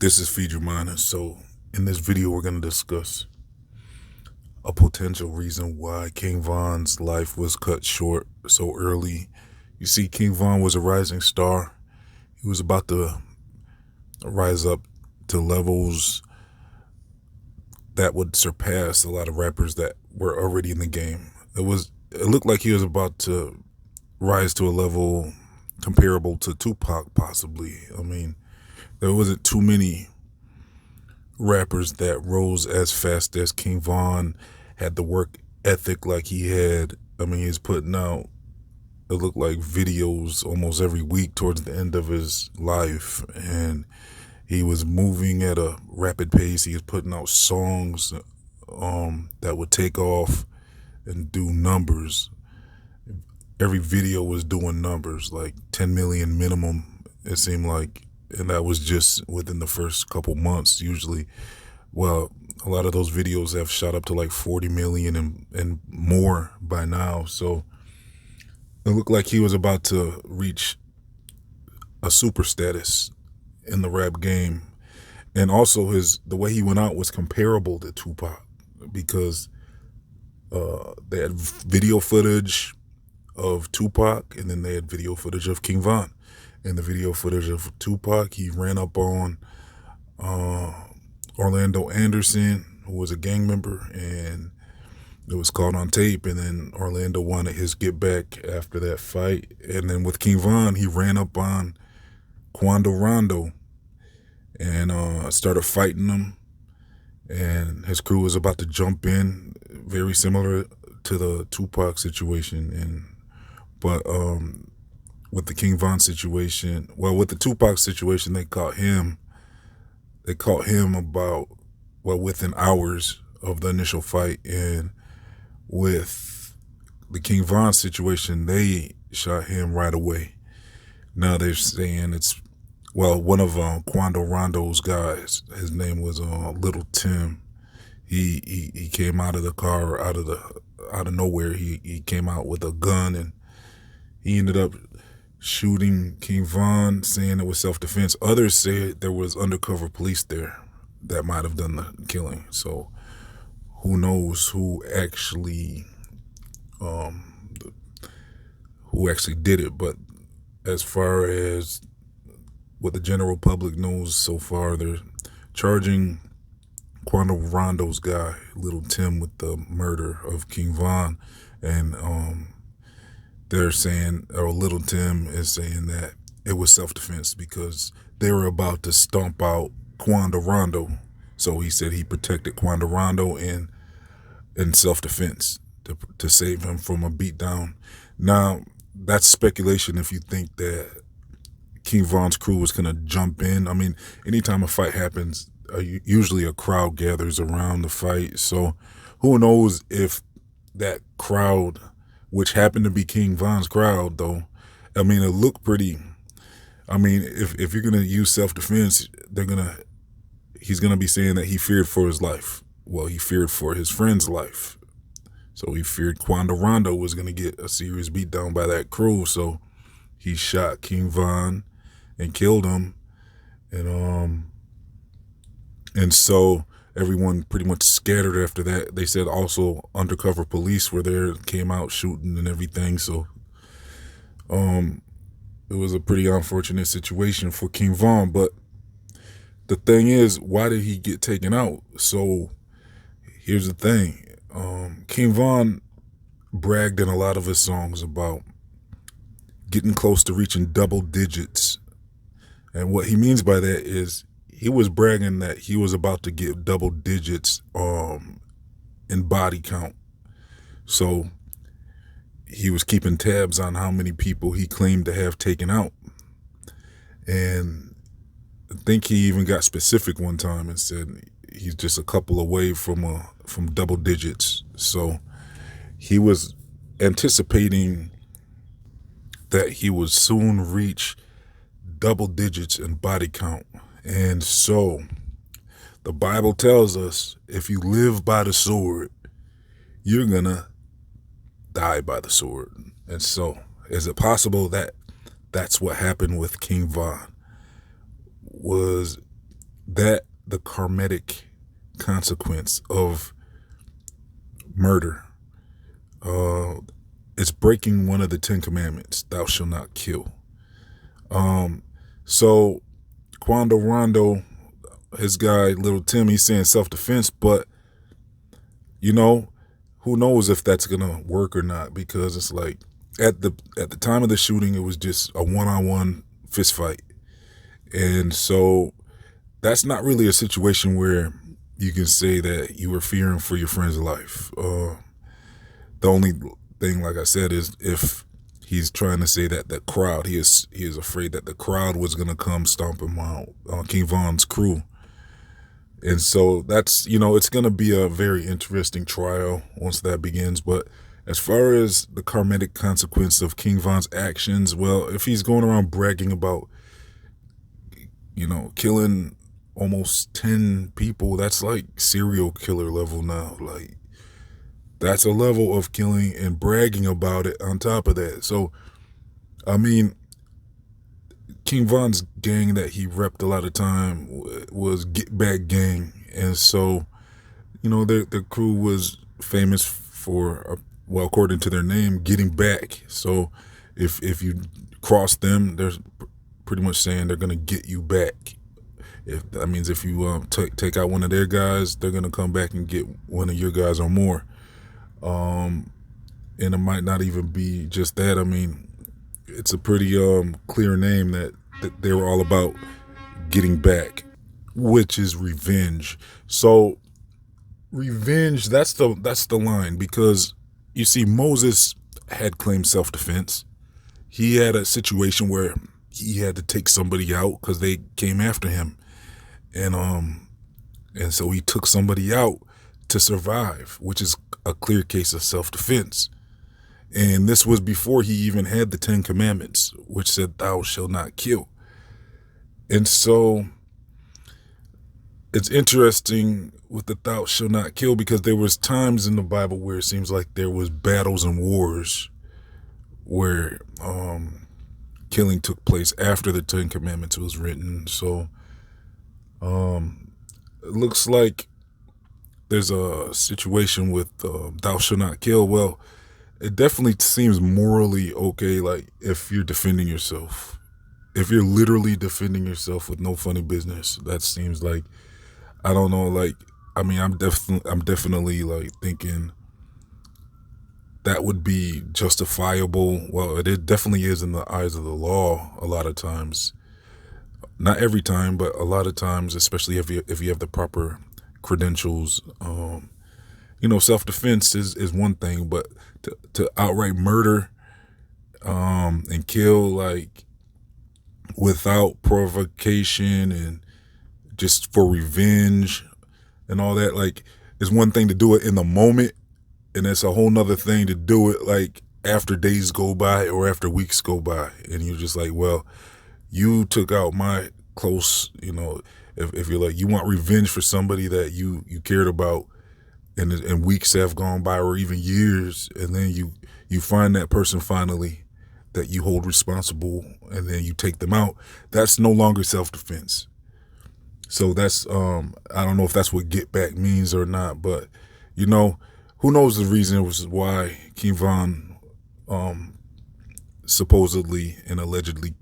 This is Feed Your Mind. So in this video, we're going to discuss a potential reason why King Von's life was cut short so early. You see, King Von was a rising star. He was about to rise up to levels that would surpass a lot of rappers that were already in the game. It looked like he was about to rise to a level comparable to Tupac, possibly. I mean, there wasn't too many rappers that rose as fast as King Von, had the work ethic like he had. I mean, he's putting out, it looked like, videos almost every week towards the end of his life, and he was moving at a rapid pace. He was putting out songs that would take off and do numbers. Every video was doing numbers, like 10 million minimum, it seemed like. And that was just within the first couple months, usually. Well, a lot of those videos have shot up to like 40 million and more by now. So it looked like he was about to reach a super status in the rap game. And also the way he went out was comparable to Tupac, because they had video footage of Tupac, and then they had video footage of King Von. In the video footage of Tupac, he ran up on Orlando Anderson, who was a gang member, and it was caught on tape. And then Orlando wanted his get back after that fight. And then with King Von, he ran up on Quando Rondo and started fighting him. And his crew was about to jump in, very similar to the Tupac situation. But with the King Von situation, well, with the Tupac situation, they caught him about, well, within hours of the initial fight. And with the King Von situation, they shot him right away. Now they're saying one of Quando Rondo's guys, his name was Little Tim. He came out of the car, out of nowhere. He came out with a gun, and he ended up shooting King Von, saying it was self-defense. Others said there was undercover police there that might have done the killing. So who knows who actually did it. But as far as what the general public knows so far, they're charging Quando Rondo's guy, Little Tim, with the murder of King Von. And they're saying, or Little Tim is saying, that it was self-defense because they were about to stomp out Quando Rondo. So he said he protected Quando Rondo in self-defense to save him from a beatdown. Now, that's speculation if you think that King Von's crew was going to jump in. I mean, anytime a fight happens, usually a crowd gathers around the fight. So who knows if that crowd, which happened to be King Von's crowd, though, I mean, it looked pretty. I mean, if you're going to use self-defense, he's going to be saying that he feared for his life. Well, he feared for his friend's life. So he feared Quando Rondo was going to get a serious beatdown by that crew. So he shot King Von and killed him. And so everyone pretty much scattered after that. They said also undercover police were there, came out shooting and everything. So it was a pretty unfortunate situation for King Von. But the thing is, why did he get taken out? So here's the thing. King Von bragged in a lot of his songs about getting close to reaching double digits. And what he means by that is he was bragging that he was about to get double digits in body count. So he was keeping tabs on how many people he claimed to have taken out. And I think he even got specific one time and said he's just a couple away from double digits. So he was anticipating that he would soon reach double digits in body count. And so the Bible tells us, if you live by the sword, you're gonna die by the sword. And so is it possible that that's what happened with King Von? Was that the karmatic consequence of murder, it's breaking one of the 10 commandments, thou shalt not kill. So Quando Rondo, his guy, Little Tim, he's saying self-defense, but who knows if that's gonna work or not, because it's like at the time of the shooting, it was just a one-on-one fist fight. And so that's not really a situation where you can say that you were fearing for your friend's life. The only thing, like I said, is if he's trying to say that the crowd, he is afraid that the crowd was going to come stomp him out, King Von's crew. And so that's, it's going to be a very interesting trial once that begins. But as far as the karmatic consequence of King Von's actions, well, if he's going around bragging about, killing almost 10 people, that's like serial killer level now. Like, that's a level of killing and bragging about it on top of that. So, I mean, King Von's gang that he repped a lot of time was Get Back Gang. And so, their crew was famous for, well, according to their name, getting back. So if you cross them, they're pretty much saying they're going to get you back. That means if you take out one of their guys, they're going to come back and get one of your guys or more. And it might not even be just that. I mean, it's a pretty clear name that they were all about getting back, which is revenge. So revenge, that's the line, because you see, Moses had claimed self-defense. He had a situation where he had to take somebody out because they came after him. And so he took somebody out to survive, which is a clear case of self-defense. And this was before he even had the 10 commandments, which said, thou shalt not kill. And so it's interesting with the thou shalt not kill, because there was times in the Bible where it seems like there was battles and wars where killing took place after the 10 commandments was written. So it looks like there's a situation with thou shalt not kill. Well, it definitely seems morally okay, like if you're defending yourself. If you're literally defending yourself with no funny business, that seems like, I don't know, like, I mean, I'm definitely like thinking that would be justifiable. Well, it definitely is in the eyes of the law a lot of times. Not every time, but a lot of times, especially if you have the proper credentials. Self-defense is one thing, but to outright murder and kill, like, without provocation and just for revenge and all that, like, it's one thing to do it in the moment, and it's a whole nother thing to do it like after days go by or after weeks go by, and you're just like, well, you took out my close, if you're like, you want revenge for somebody that you cared about, and weeks have gone by or even years, and then you find that person finally that you hold responsible, and then you take them out. That's no longer self-defense. So that's I don't know if that's what get back means or not, but who knows the reason was why King Von supposedly and allegedly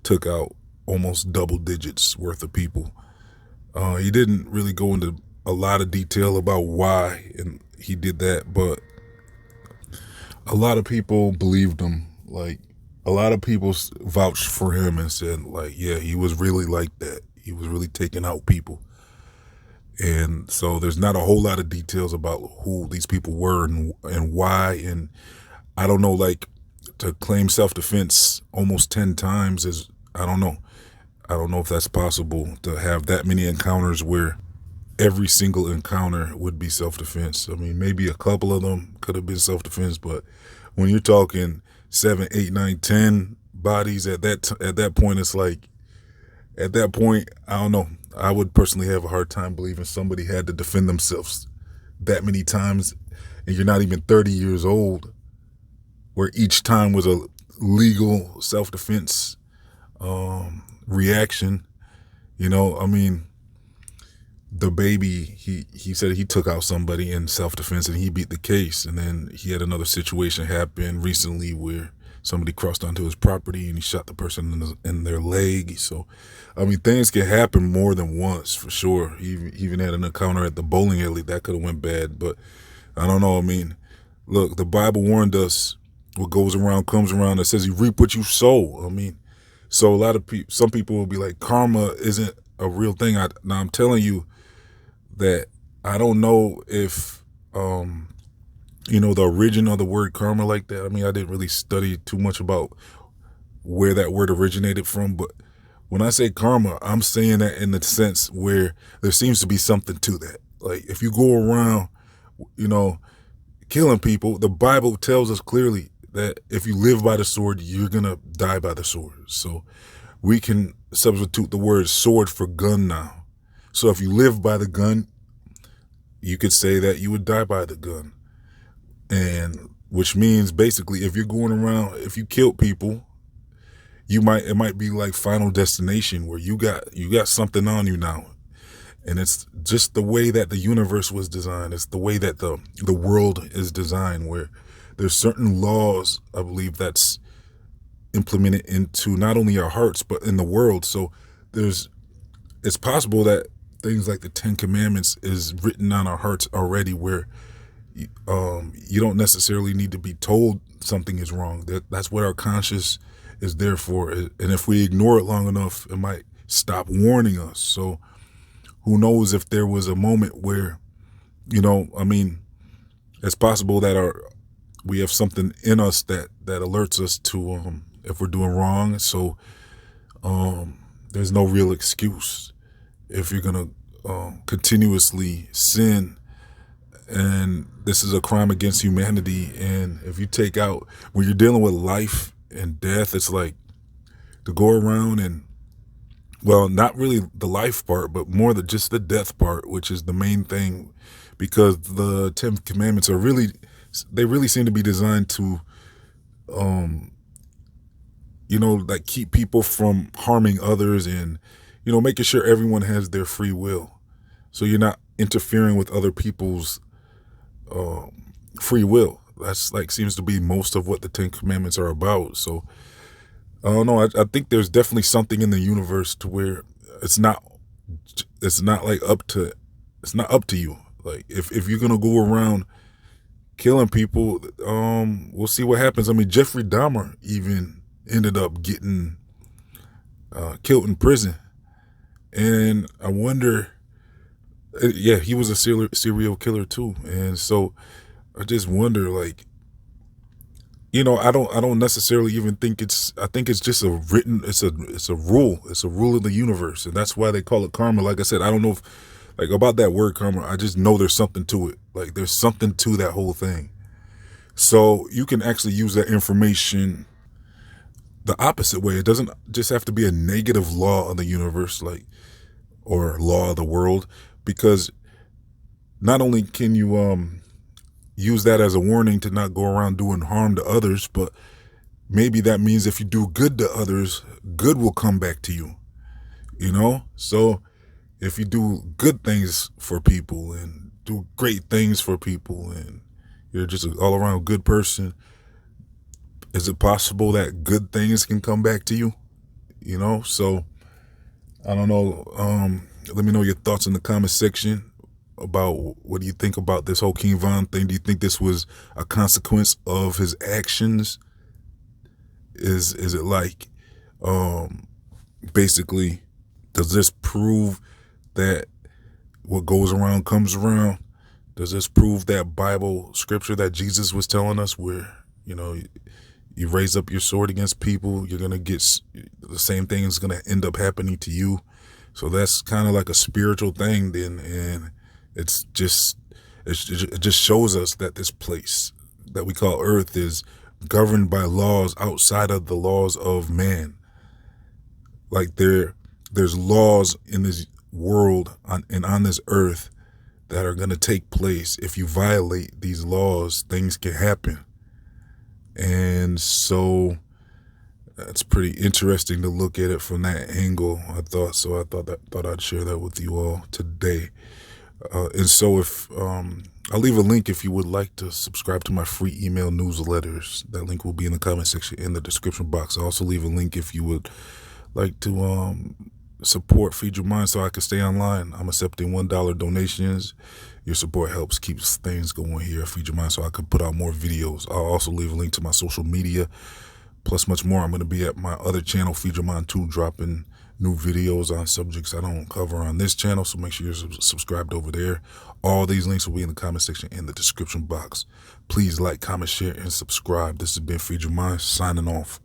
took out almost double digits worth of people. He didn't really go into a lot of detail about why and he did that, but a lot of people believed him. Like, a lot of people vouched for him and said, like, yeah, he was really like that. He was really taking out people. And so there's not a whole lot of details about who these people were and why. And I don't know, like, to claim self-defense almost 10 times is, I don't know. I don't know if that's possible, to have that many encounters where every single encounter would be self-defense. I mean, maybe a couple of them could have been self-defense, but when you're talking 7, 8, 9, 10 bodies at that point, it's like, at that point, I don't know. I would personally have a hard time believing somebody had to defend themselves that many times, and you're not even 30 years old, where each time was a legal self-defense reaction. I mean, the baby, he said he took out somebody in self-defense and he beat the case. And then he had another situation happen recently where somebody crossed onto his property and he shot the person in their leg. So, I mean, things can happen more than once for sure. He even had an encounter at the bowling alley that could have went bad. But I don't know. I mean, look, the Bible warned us what goes around comes around. It says you reap what you sow. I mean, so a lot of people, some people will be like, karma isn't a real thing. Now I'm telling you that I don't know if, the origin of the word karma like that. I mean, I didn't really study too much about where that word originated from, but when I say karma, I'm saying that in the sense where there seems to be something to that. Like if you go around, killing people, the Bible tells us clearly that if you live by the sword, you're going to die by the sword. So we can substitute the word sword for gun now. So if you live by the gun, you could say that you would die by the gun. And which means basically if you're going around, if you killed people, it might be like Final Destination where you got something on you now. And it's just the way that the universe was designed. It's the way that the world is designed, where there's certain laws, I believe, that's implemented into not only our hearts, but in the world. So it's possible that things like the 10 Commandments is written on our hearts already, where you don't necessarily need to be told something is wrong. That's what our conscience is there for. And if we ignore it long enough, it might stop warning us. So who knows if there was a moment where, it's possible that we have something in us that alerts us to if we're doing wrong. So there's no real excuse if you're gonna continuously sin, and this is a crime against humanity. And if you take out, when you're dealing with life and death, it's like to go around and, well, not really the life part, but more just the death part, which is the main thing, because the 10 Commandments they really seem to be designed to, like keep people from harming others and, making sure everyone has their free will. So you're not interfering with other people's free will. That's seems to be most of what the 10 Commandments are about. So I don't know. I think there's definitely something in the universe to where it's not up to you. Like if you're gonna go around killing people, we'll see what happens. I mean, Jeffrey Dahmer even ended up getting killed in prison, and I wonder. Yeah, he was a serial killer too, and so I just wonder, I don't necessarily even think I think it's just it's a rule of the universe. And that's why they call it karma. Like I said, I don't know if about that word karma, I just know there's something to it. Like there's something to that whole thing. So you can actually use that information the opposite way. It doesn't just have to be a negative law of the universe, or law of the world, because not only can you, use that as a warning to not go around doing harm to others, but maybe that means if you do good to others, good will come back to you, So if you do good things for people and do great things for people and you're just an all around good person, is it possible that good things can come back to you? So I don't know. Let me know your thoughts in the comment section about what do you think about this whole King Von thing. Do you think this was a consequence of his actions? Is it basically, does this prove that what goes around comes around? Does this prove that Bible scripture that Jesus was telling us, where you raise up your sword against people, you're gonna get the same thing is gonna end up happening to you? So that's kind of like a spiritual thing then, and it just shows us that this place that we call Earth is governed by laws outside of the laws of man. Like there's laws in this world and on this earth that are going to take place. If you violate these laws, things can happen. And so It's pretty interesting to look at it from that angle. I thought I'd share that with you all today. And so if I'll leave a link if you would like to subscribe to my free email newsletters. That link will be in the comment section in the description box. I'll also leave a link if you would like to support Feed Your Mind so I can stay online. I'm accepting $1 donations. Your support helps keeps things going here at Feed Your Mind so I can put out more videos. I'll also leave a link to my social media, plus much more. I'm going to be at my other channel, Feed Your Mind 2, dropping new videos on subjects I don't cover on this channel, so make sure you're subscribed over there. All these links will be in the comment section in the description box. Please like, comment, share, and subscribe. This has been Feed Your Mind, signing off.